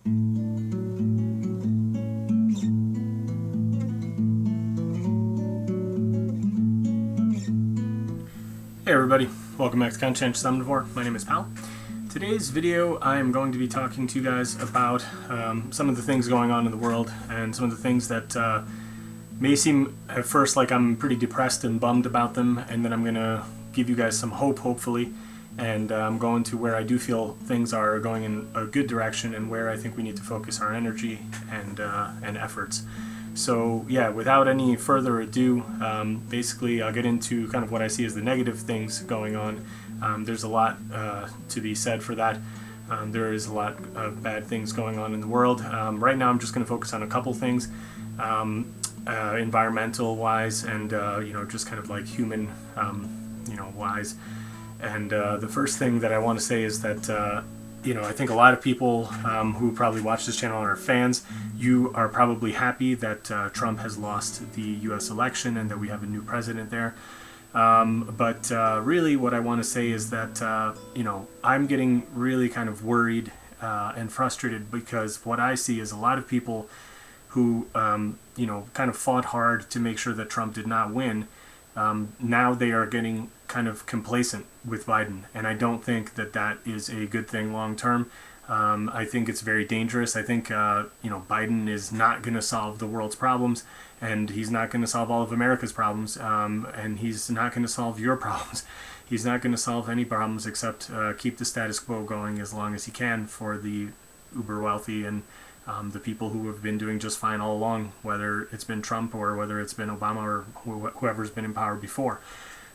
Hey everybody, welcome back to Conscientious Omnivore. My name is Pal. Today's video I am going to be talking to you guys about some of the things going on in the world and some of the things that may seem at first like I'm pretty depressed and bummed about them, and then I'm going to give you guys some hope, hopefully, and I'm going to where I do feel things are going in a good direction and where I think we need to focus our energy and efforts. So yeah, without any further ado, basically I'll get into kind of what I see as the negative things going on. There's a lot to be said for that. There is a lot of bad things going on in the world. Right now I'm just going to focus on a couple things, environmental wise and just kind of like human wise. And the first thing that I want to say is that I think a lot of people who probably watch this channel are fans. You are probably happy that Trump has lost the U.S. election and that we have a new president there. But really what I want to say is that, I'm getting really kind of worried and frustrated because what I see is a lot of people who, kind of fought hard to make sure that Trump did not win. Now they are getting kind of complacent with Biden, and I don't think that that is a good thing long term. I think it's very dangerous. I think Biden is not going to solve the world's problems, and he's not going to solve all of America's problems, and he's not going to solve your problems. He's not going to solve any problems except keep the status quo going as long as he can for the uber wealthy and the people who have been doing just fine all along, whether it's been Trump or whether it's been Obama or whoever's been in power before.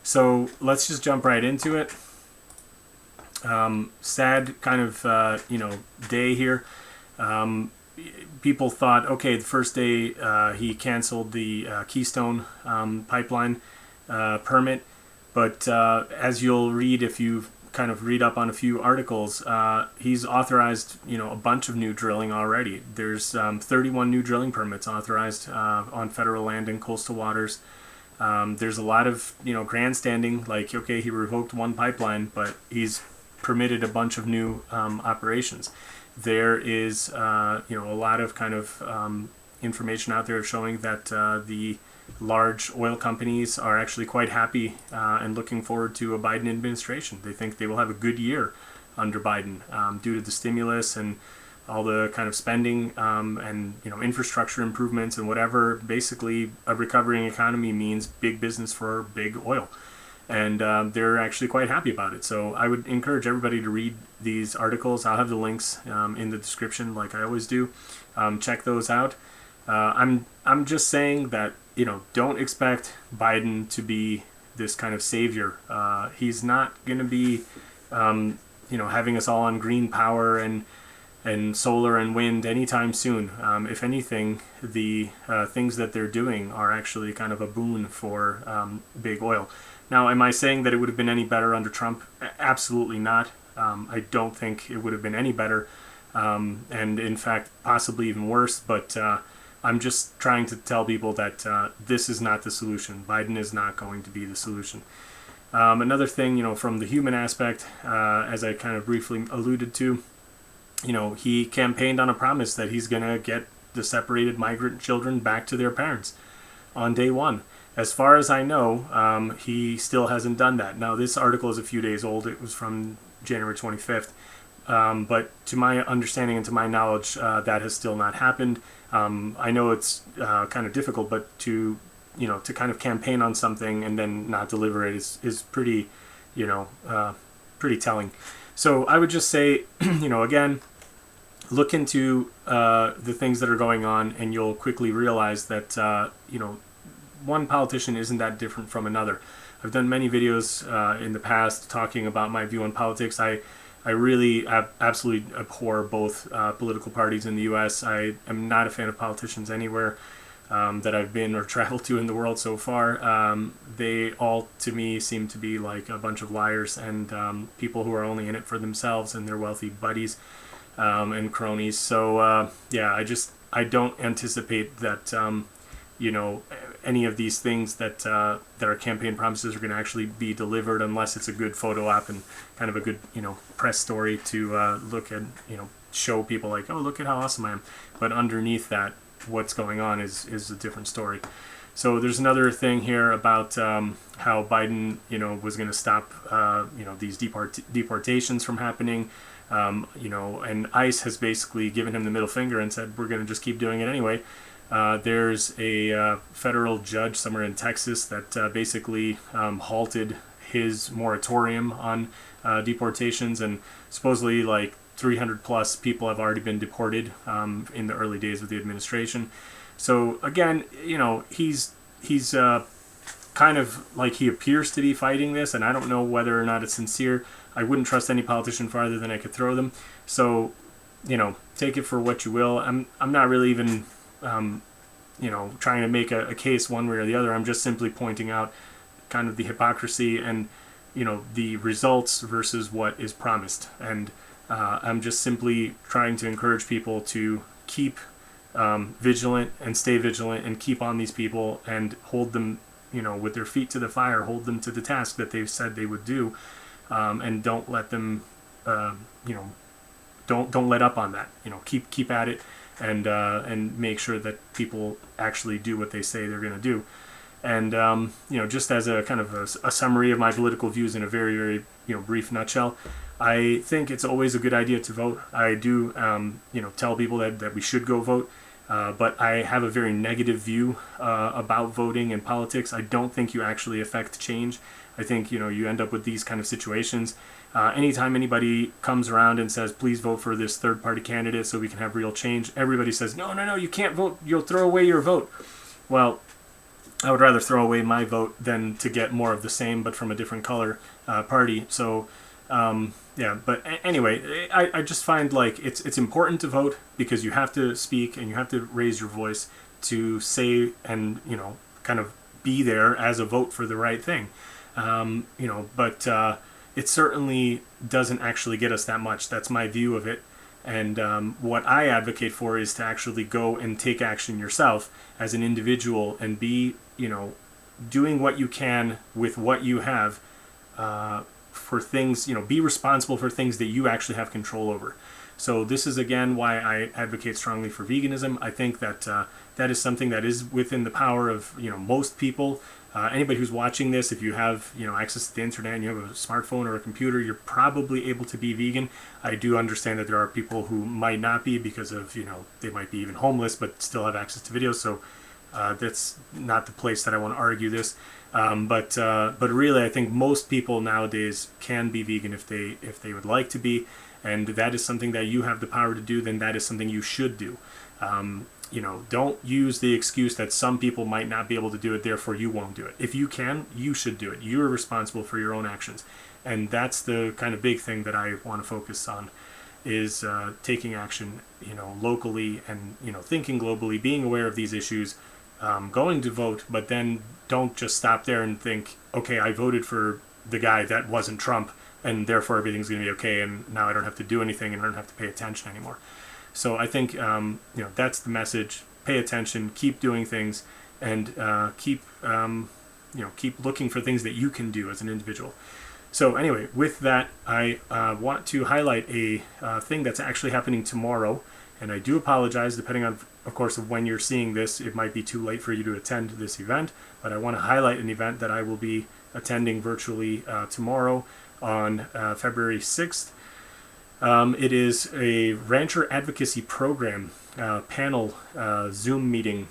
So let's just jump right into it. Sad kind of, day here. People thought, okay, the first day he canceled the Keystone pipeline permit, but as you'll read if you kind of read up on a few articles, he's authorized, a bunch of new drilling already. There's 31 new drilling permits authorized on federal land and coastal waters. There's a lot of, grandstanding, like, okay, he revoked one pipeline, but he's permitted a bunch of new operations. There is, a lot of kind of information out there showing that the large oil companies are actually quite happy and looking forward to a Biden administration. They think they will have a good year under Biden due to the stimulus and all the kind of spending and infrastructure improvements and whatever. Basically, a recovering economy means big business for big oil, and they're actually quite happy about it. So I would encourage everybody to read these articles. I'll have the links in the description, like I always do. Check those out. I'm just saying that don't expect Biden to be this kind of savior. He's not going to be having us all on green power and solar and wind anytime soon. If anything, the things that they're doing are actually kind of a boon for big oil. Now, am I saying that it would have been any better under Trump? Absolutely not. I don't think it would have been any better, and in fact, possibly even worse. But I'm just trying to tell people that this is not the solution. Biden is not going to be the solution. Another thing, from the human aspect, as I kind of briefly alluded to, he campaigned on a promise that he's going to get the separated migrant children back to their parents on day one. As far as I know, he still hasn't done that. Now, this article is a few days old. It was from January 25th. But to my understanding and to my knowledge, that has still not happened. I know it's kind of difficult, but to kind of campaign on something and then not deliver it is pretty, pretty telling. So I would just say, again, look into the things that are going on, and you'll quickly realize that, one politician isn't that different from another. I've done many videos in the past talking about my view on politics. I really absolutely abhor both political parties in the U.S. I am not a fan of politicians anywhere that I've been or traveled to in the world so far. They all, to me, seem to be like a bunch of liars and people who are only in it for themselves and their wealthy buddies and cronies. So, I don't anticipate that, any of these things that are campaign promises are going to actually be delivered unless it's a good photo op and kind of a good press story to look at show people like, oh, look at how awesome I am. But underneath that, what's going on is a different story. So there's another thing here about how Biden, was going to stop, these deportations from happening. And ICE has basically given him the middle finger and said, we're going to just keep doing it anyway. There's a federal judge somewhere in Texas that basically halted his moratorium on deportations, and supposedly like 300 plus people have already been deported in the early days of the administration. So again, he's kind of like, he appears to be fighting this, and I don't know whether or not it's sincere. I wouldn't trust any politician farther than I could throw them. So, take it for what you will. I'm not really even, trying to make a case one way or the other. I'm just simply pointing out kind of the hypocrisy and, the results versus what is promised. And I'm just simply trying to encourage people to keep vigilant and stay vigilant and keep on these people and hold them, with their feet to the fire, hold them to the task that they've said they would do, and don't let them, don't let up on that. Keep at it, and make sure that people actually do what they say they're going to do. And just as a kind of a summary of my political views in a very, very brief nutshell, I think it's always a good idea to vote. I do tell people that we should go vote, but I have a very negative view about voting and politics. I don't think you actually affect change. I think you end up with these kind of situations. Anytime anybody comes around and says, please vote for this third-party candidate so we can have real change, everybody says, no, you can't vote. You'll throw away your vote. Well, I would rather throw away my vote than to get more of the same but from a different color party. So but anyway, I just find like it's important to vote because you have to speak and you have to raise your voice to say and kind of be there as a vote for the right thing. But it certainly doesn't actually get us that much. That's my view of it. And what I advocate for is to actually go and take action yourself as an individual and be, doing what you can with what you have for things, be responsible for things that you actually have control over. So this is, again, why I advocate strongly for veganism. I think that that is something that is within the power of, most people. Anybody who's watching this, if you have, access to the internet and you have a smartphone or a computer, you're probably able to be vegan. I do understand that there are people who might not be because of, they might be even homeless but still have access to videos. So that's not the place that I want to argue this. But really, I think most people nowadays can be vegan if they would like to be, and that is something that you have the power to do. Then that is something you should do. Don't use the excuse that some people might not be able to do it, therefore you won't do it. If you can, you should do it. You're responsible for your own actions, and that's the kind of big thing that I want to focus on, is taking action, locally, and thinking globally, being aware of these issues. Going to vote, but then don't just stop there and think, okay, I voted for the guy that wasn't Trump, and therefore everything's going to be okay, and now I don't have to do anything, and I don't have to pay attention anymore. So I think, that's the message. Pay attention, keep doing things, and keep looking for things that you can do as an individual. So anyway, with that, I want to highlight a thing that's actually happening tomorrow. And I do apologize, depending on, of course, of when you're seeing this, it might be too late for you to attend this event, but I want to highlight an event that I will be attending virtually tomorrow on February 6th. It is a rancher advocacy program panel Zoom meeting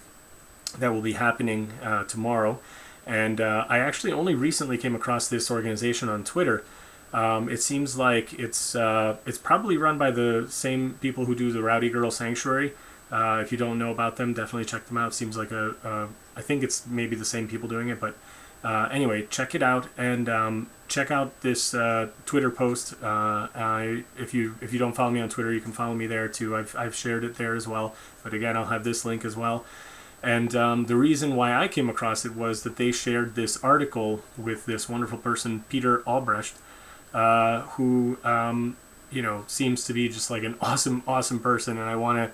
that will be happening tomorrow. And I actually only recently came across this organization on Twitter. It seems like it's probably run by the same people who do the Rowdy Girl Sanctuary. If you don't know about them, definitely check them out. Seems like I think it's maybe the same people doing it, but anyway, check it out and check out this Twitter post. If you don't follow me on Twitter, you can follow me there too. I've shared it there as well. But again, I'll have this link as well. And the reason why I came across it was that they shared this article with this wonderful person, Peter Albrecht, who seems to be just like an awesome person, and I want to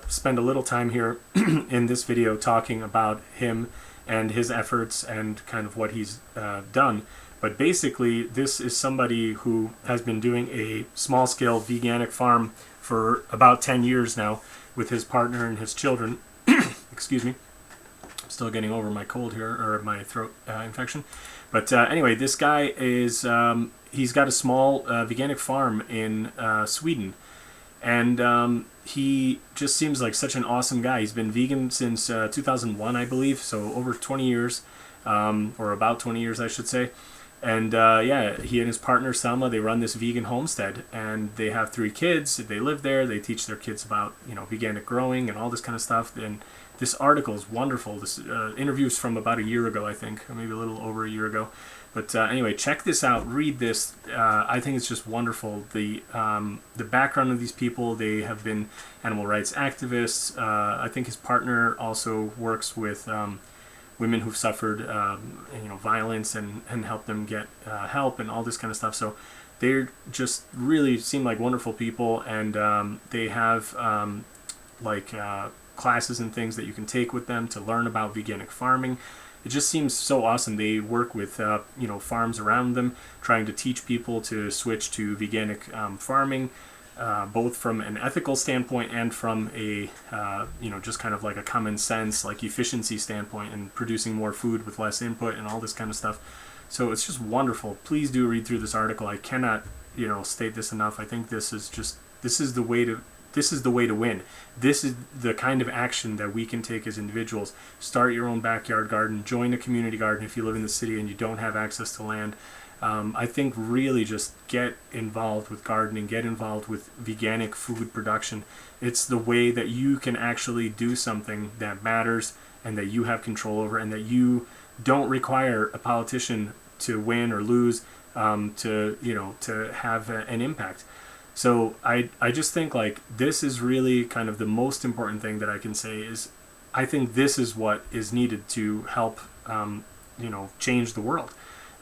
spend a little time here in this video talking about him and his efforts and kind of what he's done. But basically, this is somebody who has been doing a small-scale veganic farm for about 10 years now with his partner and his children. Excuse me. I'm still getting over my cold here, or my throat infection. But anyway, this guy is, he's got a small veganic farm in Sweden. And he just seems like such an awesome guy. He's been vegan since 2001, I believe, so over 20 years, or about 20 years, I should say. And yeah, he and his partner Selma, they run this vegan homestead, and they have 3 kids. They live there. They teach their kids about, you know, veganic growing and all this kind of stuff. And this article is wonderful. This interview is from about a year ago, I think, or maybe a little over a year ago. But anyway, check this out. Read this. I think it's just wonderful. The background of these people, they have been animal rights activists. I think his partner also works with women who've suffered you know, violence and help them get help and all this kind of stuff. So they just really seem like wonderful people, and they have like classes and things that you can take with them to learn about veganic farming. It just seems so awesome. They work with you know, farms around them, trying to teach people to switch to veganic farming, both from an ethical standpoint and from a you know, just kind of like a common sense, like efficiency standpoint, and producing more food with less input and all this kind of stuff. So it's just wonderful. Please do read through this article. I cannot, you know, state this enough. I think this is the way to win. This is the kind of action that we can take as individuals. Start your own backyard garden. Join a community garden if you live in the city and you don't have access to land. I think really just get involved with gardening, get involved with veganic food production. It's the way that you can actually do something that matters and that you have control over, and that you don't require a politician to win or lose to, you know, to have an impact. So I just think like this is really kind of the most important thing that I can say is I think this is what is needed to help you know, change the world.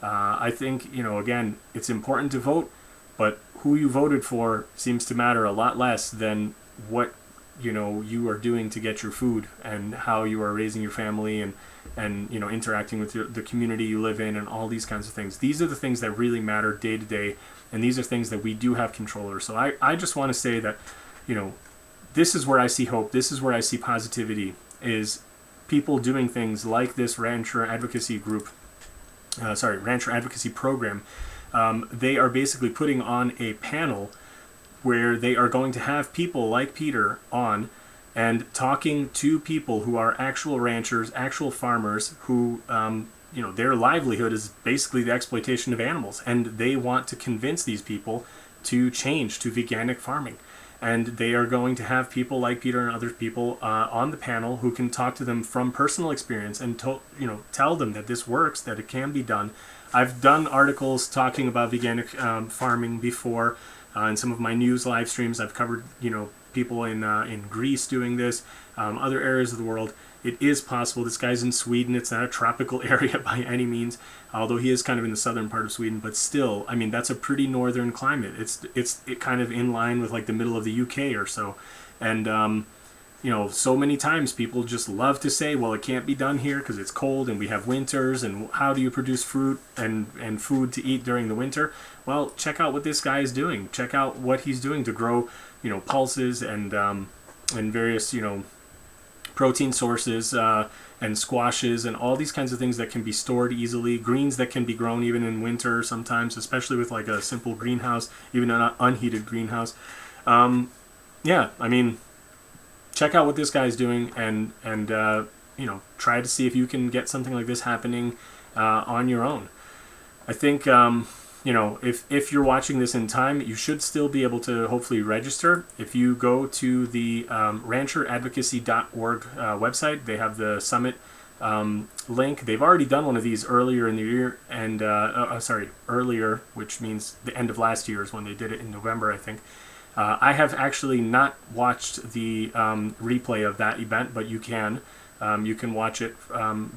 I think, you know, again, it's important to vote, but who you voted for seems to matter a lot less than what, you know, you are doing to get your food and how you are raising your family and you know, interacting with the community you live in and all these kinds of things. These are the things that really matter day to day, and these are things that we do have control over. So I just want to say that, you know, this is where I see hope. This is where I see positivity, is people doing things like this rancher advocacy group, rancher advocacy program. They are basically putting on a panel where they are going to have people like Peter on and talking to people who are actual ranchers, actual farmers who, you know, their livelihood is basically the exploitation of animals, and they want to convince these people to change to veganic farming. And they are going to have people like Peter and other people on the panel who can talk to them from personal experience and you know, tell them that this works, that it can be done. I've done articles talking about veganic farming before in some of my news live streams. I've covered, you know, people in Greece doing this, other areas of the world. It is possible. This guy's in Sweden. It's not a tropical area by any means, although he is kind of in the southern part of Sweden. But still, I mean, that's a pretty northern climate. It's kind of in line with like the middle of the UK or so. And you know, so many times people just love to say, well, it can't be done here because it's cold and we have winters, and how do you produce fruit and food to eat during the winter? Well, check out what this guy is doing. Check out what he's doing to grow, you know, pulses and various, you know, protein sources and squashes and all these kinds of things that can be stored easily, greens that can be grown even in winter sometimes, especially with like a simple greenhouse, even an unheated greenhouse. Yeah, I mean, check out what this guy's doing and you know, try to see if you can get something like this happening on your own. I think you know, if you're watching this in time, you should still be able to hopefully register. If you go to the rancheradvocacy.org website, they have the summit link. They've already done one of these earlier in the year, and earlier, which means the end of last year is when they did it in November, I think. I have actually not watched the replay of that event, but you can watch it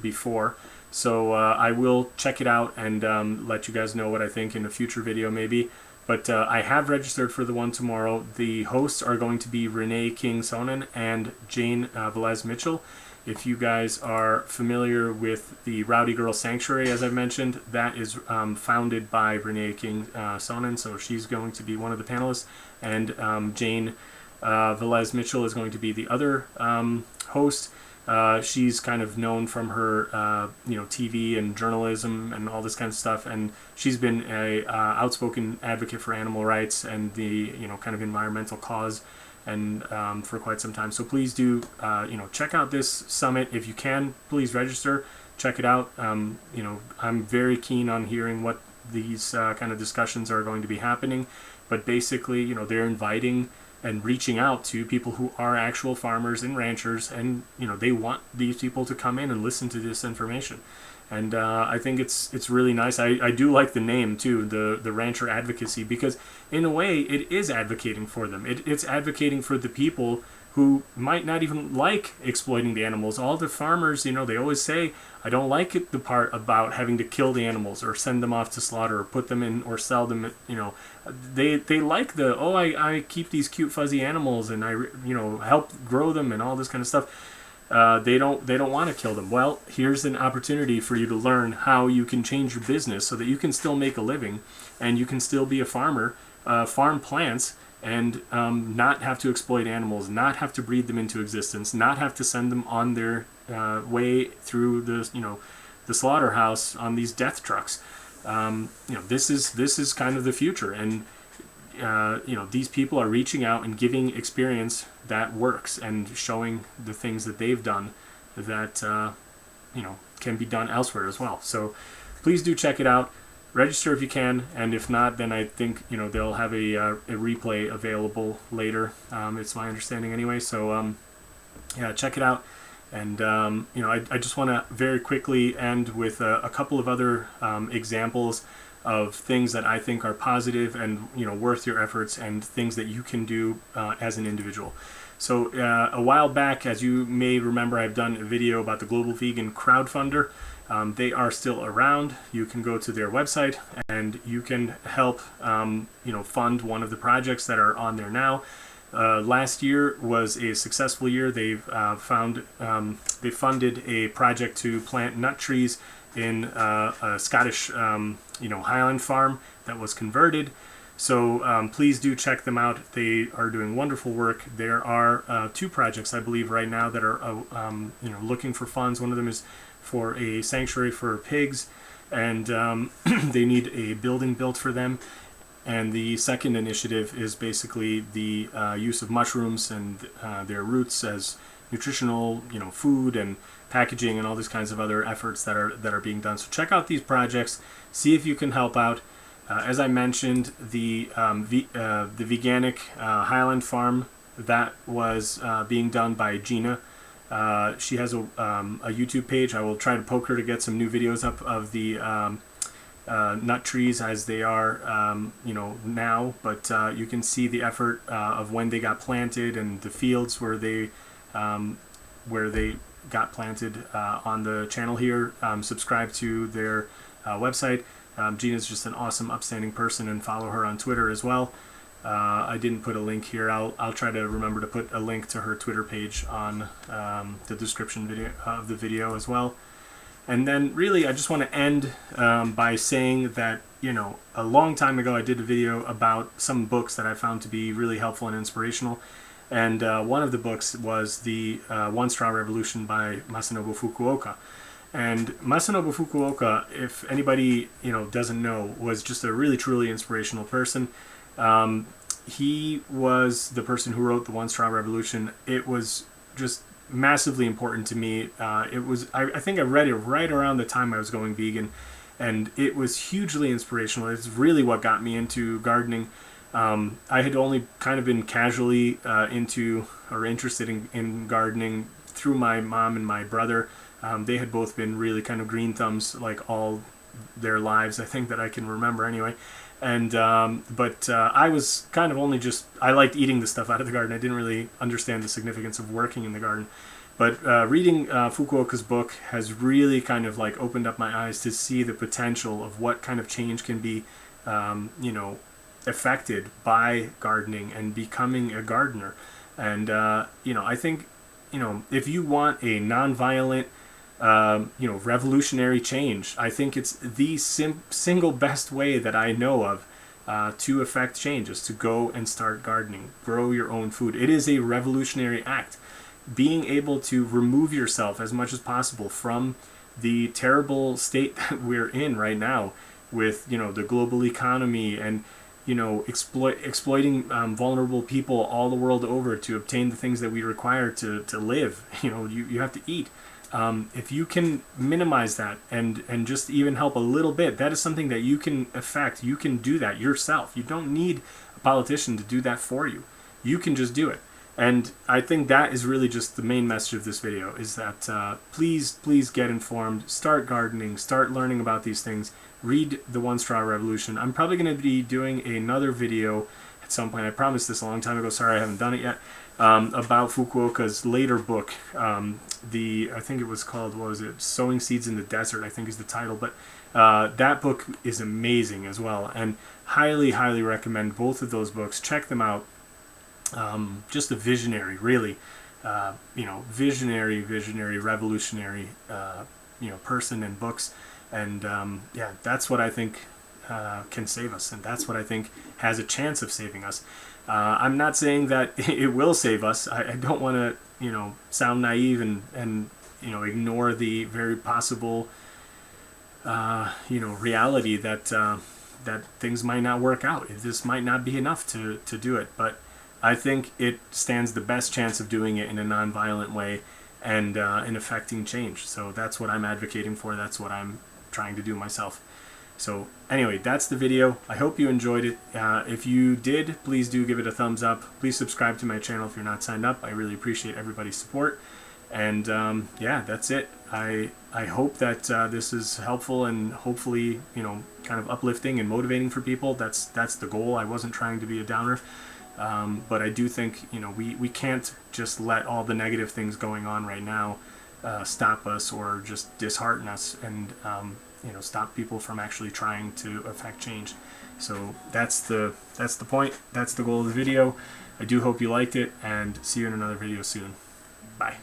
before. So I will check it out and let you guys know what I think in a future video maybe. But I have registered for the one tomorrow. The hosts are going to be Renee King-Sonnen and Jane Velez Mitchell. If you guys are familiar with the Rowdy Girl Sanctuary, as I've mentioned, that is founded by Renee King-Sonnen, so she's going to be one of the panelists. And Jane Velez Mitchell is going to be the other host. She's kind of known from her, TV and journalism and all this kind of stuff, and she's been a outspoken advocate for animal rights and the kind of environmental cause, and for quite some time. So please do check out this summit if you can. Please register, check it out. I'm very keen on hearing what these kind of discussions are going to be happening, but basically they're inviting and reaching out to people who are actual farmers and ranchers, and they want these people to come in and listen to this information. And I think it's really nice. I do like the name too, the Rancher Advocacy, because in a way it is advocating for them. It's advocating for the people who might not even like exploiting the animals. All the farmers, they always say, I don't like the part about having to kill the animals or send them off to slaughter or put them in or sell them. They like I keep these cute fuzzy animals and I help grow them and all this kind of stuff. They don't want to kill them. Well, here's an opportunity for you to learn how you can change your business so that you can still make a living and you can still be a farmer, farm plants, and not have to exploit animals, not have to breed them into existence, not have to send them on their way through the slaughterhouse on these death trucks. This is kind of the future, and these people are reaching out and giving experience that works and showing the things that they've done that can be done elsewhere as well. So please do check it out. Register if you can, and if not, then I think they'll have a replay available later. It's my understanding anyway. So check it out. And I just want to very quickly end with a couple of other examples of things that I think are positive and worth your efforts, and things that you can do as an individual. So a while back, as you may remember, I've done a video about the Global Vegan Crowdfunder. They are still around. You can go to their website and you can help fund one of the projects that are on there now. Last year was a successful year. They funded a project to plant nut trees in a Scottish Highland farm that was converted. So please do check them out. They are doing wonderful work. There are 2 projects, I believe, right now that are looking for funds. One of them is for a sanctuary for pigs, and they need a building built for them. And the second initiative is basically the use of mushrooms and their roots as nutritional, food and packaging and all these kinds of other efforts that are being done. So check out these projects, see if you can help out. As I mentioned, the Veganic Highland Farm, that was being done by Gina. She has a YouTube page. I will try to poke her to get some new videos up of the nut trees as they are now, but you can see the effort of when they got planted and the fields where they got planted on the channel here. Subscribe to their website. Gina's just an awesome, upstanding person, and follow her on Twitter as well. I didn't put a link here. I'll try to remember to put a link to her Twitter page on the description video of the video as well. And then really I just want to end by saying that a long time ago I did a video about some books that I found to be really helpful and inspirational, and one of the books was the One Straw Revolution by Masanobu Fukuoka. And Masanobu Fukuoka, if anybody doesn't know, was just a really truly inspirational person. He was the person who wrote the One Straw Revolution. It was just massively important to me. I think I read it right around the time I was going vegan, and it was hugely inspirational. It's really what got me into gardening. I had only kind of been casually interested in gardening through my mom and my brother. They had both been really kind of green thumbs like all their lives, I think, that I can remember anyway. And but I was kind of only I liked eating the stuff out of the garden. I didn't really understand the significance of working in the garden. But reading Fukuoka's book has really kind of like opened up my eyes to see the potential of what kind of change can be affected by gardening and becoming a gardener. And I think if you want a nonviolent revolutionary change, I think it's the single best way that I know of to affect change is to go and start gardening, grow your own food. It is a revolutionary act. Being able to remove yourself as much as possible from the terrible state that we're in right now with, you know, the global economy and, you know, exploiting vulnerable people all the world over to obtain the things that we require to live. You know, you have to eat. If you can minimize that and just even help a little bit, that is something that you can affect. You can do that yourself. You don't need a politician to do that for you. You can just do it. And I think that is really just the main message of this video, is that please get informed, start gardening, start learning about these things, read The One Straw Revolution. I'm probably going to be doing another video at some point. I promised this a long time ago, sorry I haven't done it yet, about Fukuoka's later book. I think it was called, what was it, Sowing Seeds in the Desert, I think is the title, but that book is amazing as well, and highly recommend both of those books. Check them out. Just a visionary, really, you know, visionary, revolutionary, you know, person and books, and yeah, that's what I think can save us, and that's what I think has a chance of saving us. I'm not saying that it will save us. I don't want to, you know, sound naive and you know, ignore the very possible, you know, reality that that things might not work out. This might not be enough to do it, but I think it stands the best chance of doing it in a non-violent way and in affecting change. So that's what I'm advocating for. That's what I'm trying to do myself. So anyway, that's the video. I hope you enjoyed it. If you did, please do give it a thumbs up. Please subscribe to my channel if you're not signed up. I really appreciate everybody's support. And yeah, that's it. I hope that this is helpful and hopefully, you know, kind of uplifting and motivating for people. That's the goal. I wasn't trying to be a downer. But I do think, you know, we can't just let all the negative things going on right now stop us or just dishearten us and, you know, stop people from actually trying to affect change. So that's the point. That's the goal of the video. I do hope you liked it, and see you in another video soon. Bye.